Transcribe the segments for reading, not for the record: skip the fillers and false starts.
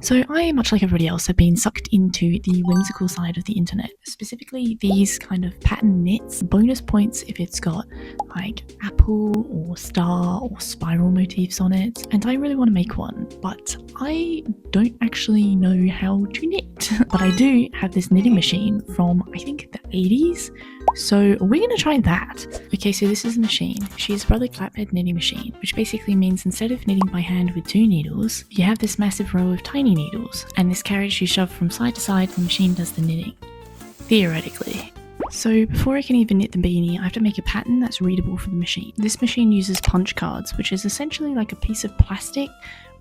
So I, much like everybody else, have been sucked into the whimsical side of the internet, specifically these kind of pattern knits. Bonus points if it's got like apple or star or spiral motifs on it, and I really want to make one, but I don't actually know how to knit. But I do have this knitting machine from, I think, the 80s, so we're going to try that. Okay, so this is a machine. She's a brother flatbed knitting machine, which basically means instead of knitting by hand with 2 needles, you have this massive row of tiny needles, and this carriage you shove from side to side and the machine does the knitting. Theoretically. So before I can even knit the beanie, I have to make a pattern that's readable for the machine. This machine uses punch cards, which is essentially like a piece of plastic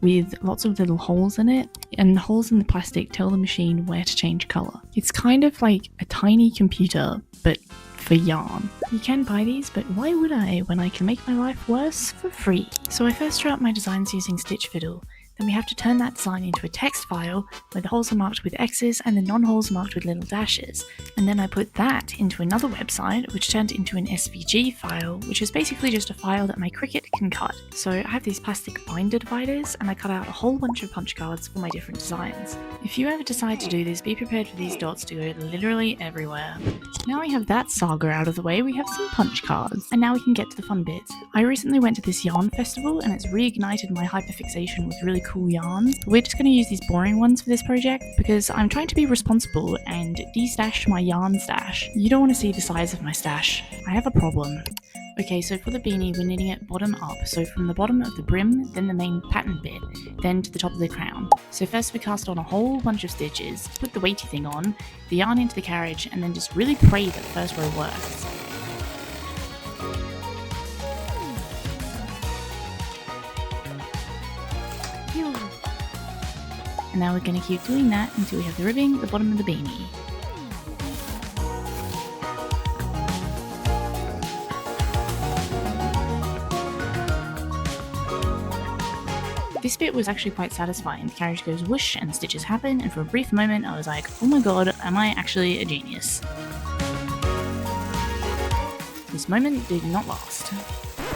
with lots of little holes in it, and the holes in the plastic tell the machine where to change colour. It's kind of like a tiny computer, but for yarn. You can buy these, but why would I when I can make my life worse for free? So I first drew out my designs using Stitch Fiddle. Then we have to turn that design into a text file where the holes are marked with X's and the non-holes marked with little dashes. And then I put that into another website, which turned into an SVG file, which is basically just a file that my Cricut can cut. So I have these plastic binder dividers, and I cut out a whole bunch of punch cards for my different designs. If you ever decide to do this, be prepared for these dots to go literally everywhere. Now we have that saga out of the way, we have some punch cards. And now we can get to the fun bits. I recently went to this yarn festival, and it's reignited my hyperfixation with really cool yarns. We're just going to use these boring ones for this project because I'm trying to be responsible and de-stash my yarn stash. You don't want to see the size of my stash. I have a problem. Okay, so for the beanie, we're knitting it bottom up, so from the bottom of the brim, then the main pattern bit, then to the top of the crown. So first we cast on a whole bunch of stitches, put the weighty thing on, the yarn into the carriage, and then just really pray that the first row works. And now we're going to keep doing that until we have the ribbing at the bottom of the beanie. This bit was actually quite satisfying. The carriage goes whoosh and the stitches happen, and for a brief moment I was like, oh my god, am I actually a genius? This moment did not last.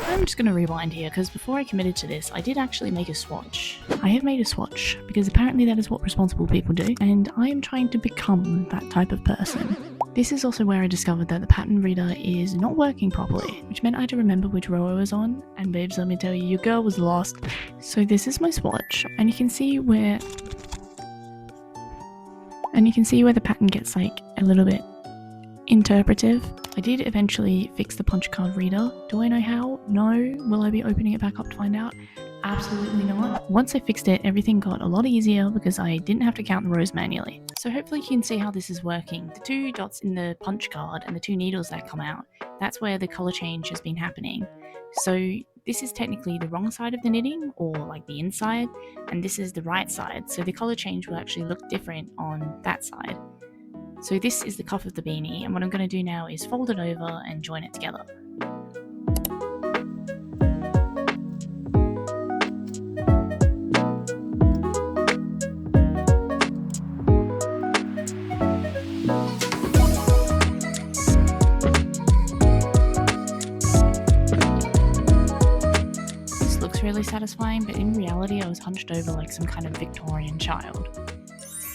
I'm just going to rewind here because before I committed to this, I did actually make a swatch. I have made a swatch because apparently that is what responsible people do, and I am trying to become that type of person. This is also where I discovered that the pattern reader is not working properly, which meant I had to remember which row I was on, and babes, let me tell you, your girl was lost. So this is my swatch, and you can see where the pattern gets like a little bit interpretive. I did eventually fix the punch card reader. Do I know how? No. Will I be opening it back up to find out? Absolutely not. Once I fixed it, everything got a lot easier because I didn't have to count the rows manually. So hopefully you can see how this is working. The 2 dots in the punch card and the 2 needles that come out, that's where the colour change has been happening. So this is technically the wrong side of the knitting, or like the inside, and this is the right side. So the colour change will actually look different on that side. So this is the cuff of the beanie, and what I'm going to do now is fold it over and join it together. This looks really satisfying, but in reality I was hunched over like some kind of Victorian child.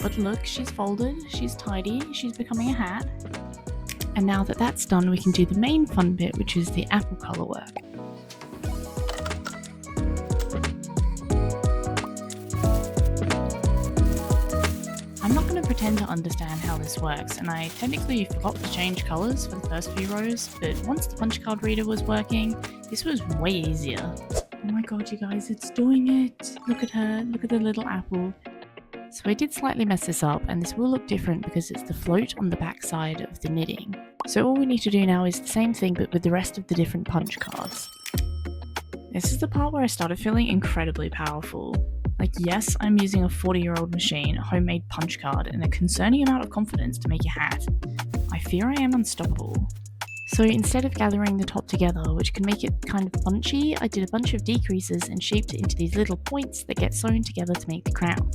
But look, she's folded, she's tidy, she's becoming a hat. And now that that's done, we can do the main fun bit, which is the apple colour work. I'm not going to pretend to understand how this works, and I technically forgot to change colours for the first few rows, but once the punch card reader was working, this was way easier. Oh my god, you guys, it's doing it! Look at her, look at the little apple. So I did slightly mess this up, and this will look different because it's the float on the back side of the knitting. So all we need to do now is the same thing but with the rest of the different punch cards. This is the part where I started feeling incredibly powerful. Like, yes, I'm using a 40-year-old machine, a homemade punch card, and a concerning amount of confidence to make a hat. I fear I am unstoppable. So instead of gathering the top together, which can make it kind of bunchy, I did a bunch of decreases and shaped it into these little points that get sewn together to make the crown.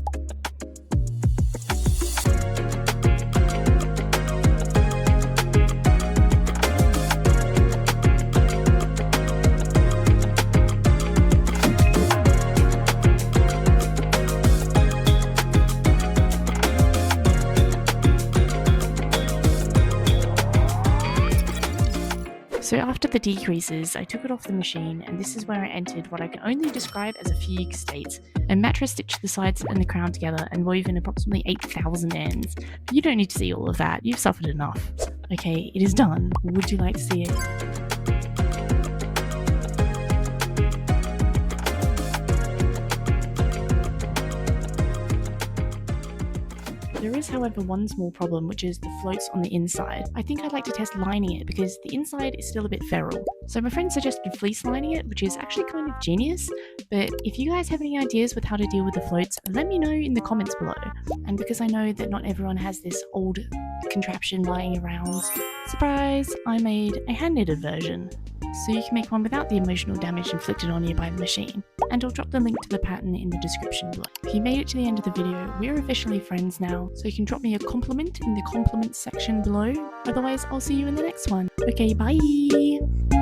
So after the decreases, I took it off the machine, and this is where I entered what I can only describe as a fugue state. A mattress stitched the sides and the crown together and woven approximately 8,000 ends. But you don't need to see all of that, you've suffered enough. Okay, it is done. Would you like to see it? There is, however, one small problem, which is the floats on the inside. I think I'd like to test lining it because the inside is still a bit feral. So my friend suggested fleece lining it, which is actually kind of genius, but if you guys have any ideas with how to deal with the floats, let me know in the comments below. And because I know that not everyone has this old contraption lying around, surprise, I made a hand-knitted version. So you can make one without the emotional damage inflicted on you by the machine. And I'll drop the link to the pattern in the description below. If you made it to the end of the video, we're officially friends now, so you can drop me a compliment in the comments section below. Otherwise, I'll see you in the next one. Okay, bye!